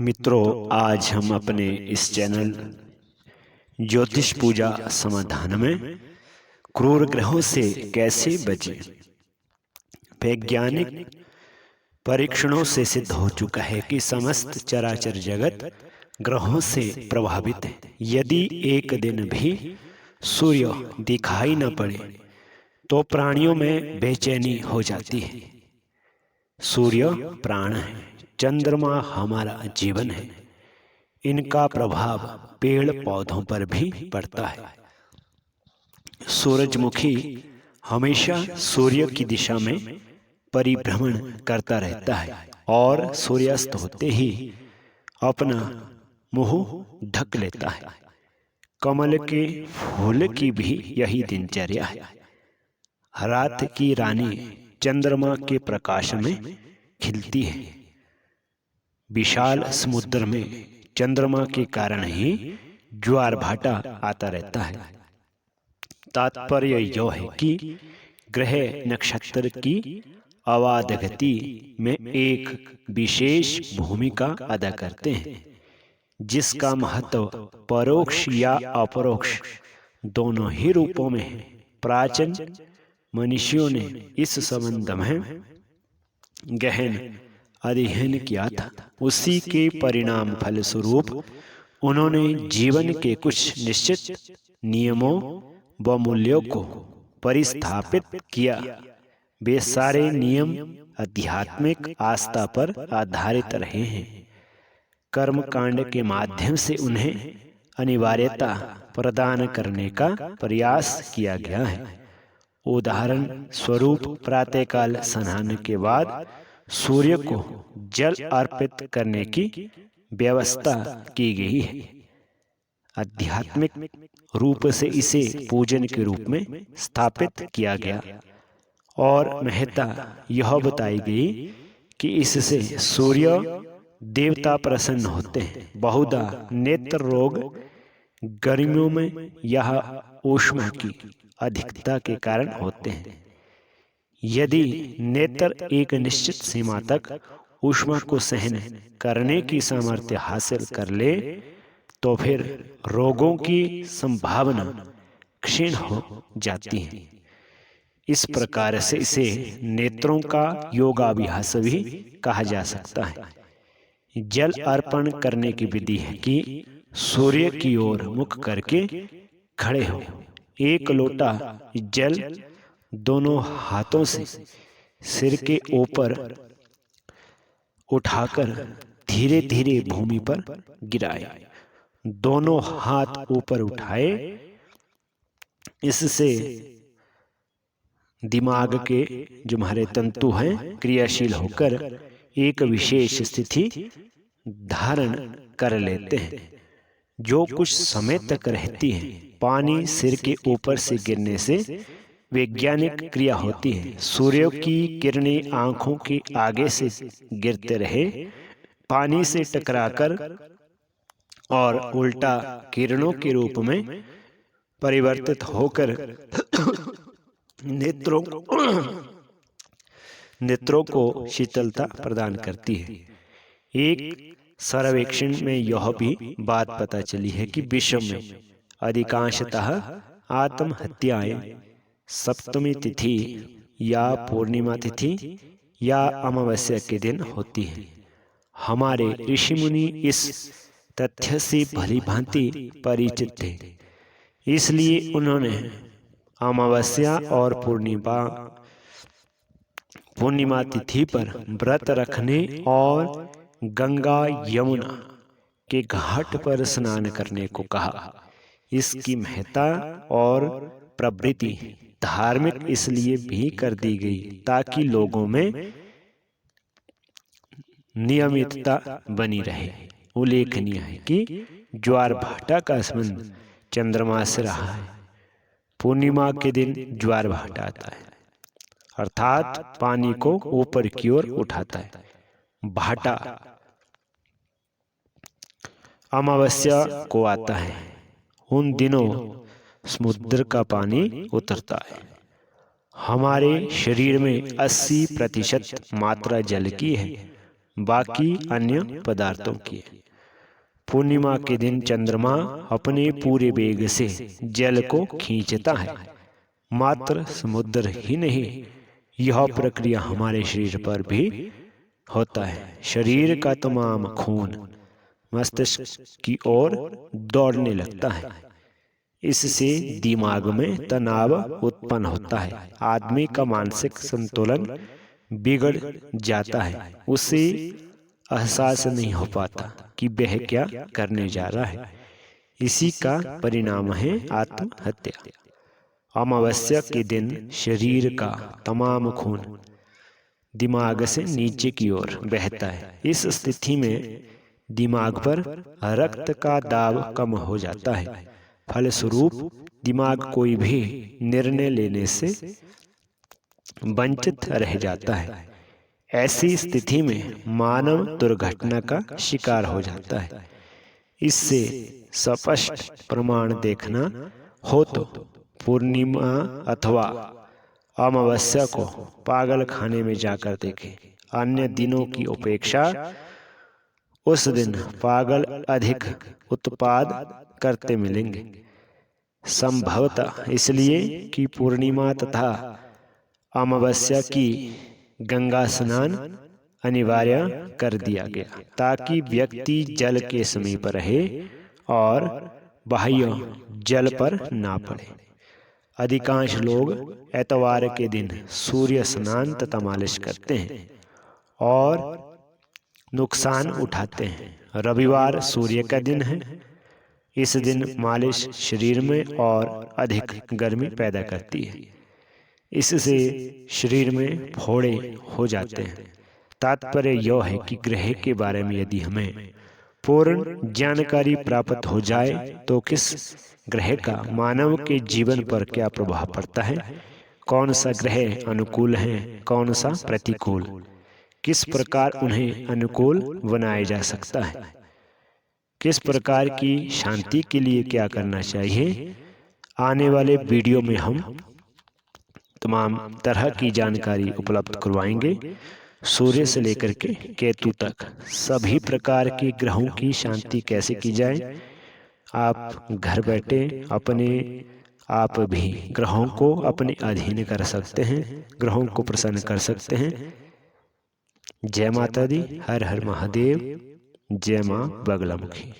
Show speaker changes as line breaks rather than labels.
मित्रों, आज हम अपने इस चैनल ज्योतिष पूजा समाधान में क्रूर ग्रहों से कैसे बचें, वैज्ञानिक परीक्षणों से सिद्ध हो चुका है कि समस्त चराचर जगत ग्रहों से प्रभावित है। यदि एक दिन भी सूर्य दिखाई न पड़े तो प्राणियों में बेचैनी हो जाती है। सूर्य प्राण है, चंद्रमा हमारा जीवन है। इनका प्रभाव पेड़ पौधों पर भी पड़ता है। सूरजमुखी हमेशा सूर्य की दिशा में परिभ्रमण करता रहता है और सूर्यास्त होते ही अपना मुंह ढक लेता है। कमल के फूल की भी यही दिनचर्या है। रात की रानी चंद्रमा के प्रकाश में खिलती है। विशाल समुद्र में चंद्रमा के कारण ही ज्वार भाटा आता रहता है। तात्पर्य यह है कि ग्रह नक्षत्र की अवादगति में एक विशेष भूमिका अदा करते हैं, जिसका महत्व परोक्ष या अपरोक्ष दोनों ही रूपों में है। प्राचीन मनुष्यों ने इस संबंध में गहन अध्ययन किया था। उसी के परिणाम फलस्वरूप उन्होंने जीवन के कुछ निश्चित नियमों व मूल्यों को परिस्थापित किया। वे सारे नियम आध्यात्मिक आस्था पर आधारित रहे हैं। कर्मकांड के माध्यम से उन्हें अनिवार्यता प्रदान करने का प्रयास किया गया है। उदाहरण स्वरूप प्रातःकाल स्नान के बाद सूर्य को जल अर्पित करने की व्यवस्था की गई है। आध्यात्मिक रूप से इसे पूजन के रूप में स्थापित किया गया और महत्ता यह बताई गई कि इससे सूर्य देवता प्रसन्न होते हैं। बहुधा नेत्र रोग गर्मियों में यह ऊष्मा की अधिकता के कारण होते हैं। यदि नेत्र एक निश्चित सीमा तक ऊष्मा को सहन करने की सामर्थ्य हासिल कर ले तो फिर रोगों की संभावना क्षीण हो जाती है। इस प्रकार से इसे नेत्रों का योगाभ्यास भी कहा जा सकता है। जल अर्पण करने की विधि है कि सूर्य की ओर मुख करके खड़े हो, एक लोटा जल दोनों हाथों से सिर के ऊपर उठाकर धीरे धीरे भूमि पर गिराए। दोनों हाथ ऊपर उठाए। इससे दिमाग के जो हमारे तंतु हैं क्रियाशील होकर एक विशेष स्थिति धारण कर लेते हैं, जो कुछ समय तक रहती है। पानी सिर के ऊपर से गिरने से वैज्ञानिक क्रिया होती है। सूर्य की किरणें आंखों के आगे से गिरते रहे, पानी से टकराकर और उल्टा किरणों के रूप में परिवर्तित होकर नेत्रों को शीतलता प्रदान करती है। एक सर्वेक्षण में यह भी बात पता चली है कि विश्व में अधिकांशतः आत्महत्याएं सप्तमी तिथि या पूर्णिमा तिथि या अमावस्या के दिन होती है। हमारे ऋषि मुनि इस तथ्य से भली भांति परिचित थे, इसलिए उन्होंने अमावस्या और पूर्णिमा तिथि पर व्रत रखने और गंगा यमुना के घाट पर स्नान करने को कहा। इसकी महत्ता और प्रवृत्ति धार्मिक इसलिए भी कर दी गई ताकि लोगों में नियमितता बनी रहे। उल्लेखनीय है कि ज्वार भाटा का संबंध चंद्रमा से रहा है। पूर्णिमा के दिन ज्वार भाटा आता है, अर्थात पानी को ऊपर की ओर उठाता है। भाटा अमावस्या को आता है। उन दिनों समुद्र का पानी उतरता है। हमारे शरीर में 80% मात्रा जल की है। बाकी अन्य पदार्थों की। पूर्णिमा के दिन चंद्रमा अपने पूरे वेग से जल को खींचता है। मात्र समुद्र ही नहीं, यह प्रक्रिया हमारे शरीर पर भी होता है। शरीर का तमाम खून मस्तिष्क की ओर दौड़ने लगता है। इससे दिमाग में तनाव उत्पन्न होता है। आदमी का मानसिक संतुलन बिगड़ जाता है। उसे एहसास नहीं हो पाता कि वह क्या करने जा रहा है। इसी का परिणाम है आत्महत्या। अमावस्या के दिन शरीर का तमाम खून दिमाग से नीचे की ओर बहता है। इस स्थिति में दिमाग पर रक्त का दाब कम हो जाता है। फलस्वरूप दिमाग कोई भी निर्णय लेने से वंचित रह जाता है। ऐसी स्थिति में मानव दुर्घटना का शिकार हो जाता है। इससे स्पष्ट प्रमाण देखना हो तो पूर्णिमा अथवा अमावस्या को पागल खाने में जाकर देखें। अन्य दिनों की अपेक्षा उस दिन पागल अधिक उत्पाद करते मिलेंगे। संभवतः इसलिए कि पूर्णिमा तथा अमावस्या की गंगा स्नान अनिवार्य कर दिया गया ताकि व्यक्ति जल के समीप रहे और बाह्य जल पर ना पड़े। अधिकांश लोग एतवार के दिन सूर्य स्नान तथा मालिश करते हैं और नुकसान उठाते हैं। रविवार सूर्य का दिन है। इस दिन मालिश शरीर में और अधिक गर्मी पैदा करती है। इससे शरीर में फोड़े हो जाते हैं। तात्पर्य यह है कि ग्रह के बारे में यदि हमें पूर्ण जानकारी प्राप्त हो जाए तो किस ग्रह का मानव के जीवन पर क्या प्रभाव पड़ता है, कौन सा ग्रह अनुकूल है, कौन सा प्रतिकूल, किस प्रकार उन्हें अनुकूल बनाया जा सकता है, किस प्रकार की शांति के लिए क्या करना चाहिए। आने वाले वीडियो में हम तमाम तरह की जानकारी उपलब्ध करवाएंगे। सूर्य से लेकर के केतु तक सभी प्रकार के ग्रहों की शांति कैसे की जाए। आप घर बैठे अपने आप भी ग्रहों को अपने अधीन कर सकते हैं, ग्रहों को प्रसन्न कर सकते हैं। जय माता दी, हर हर महादेव, जय माँ बगलामुखी।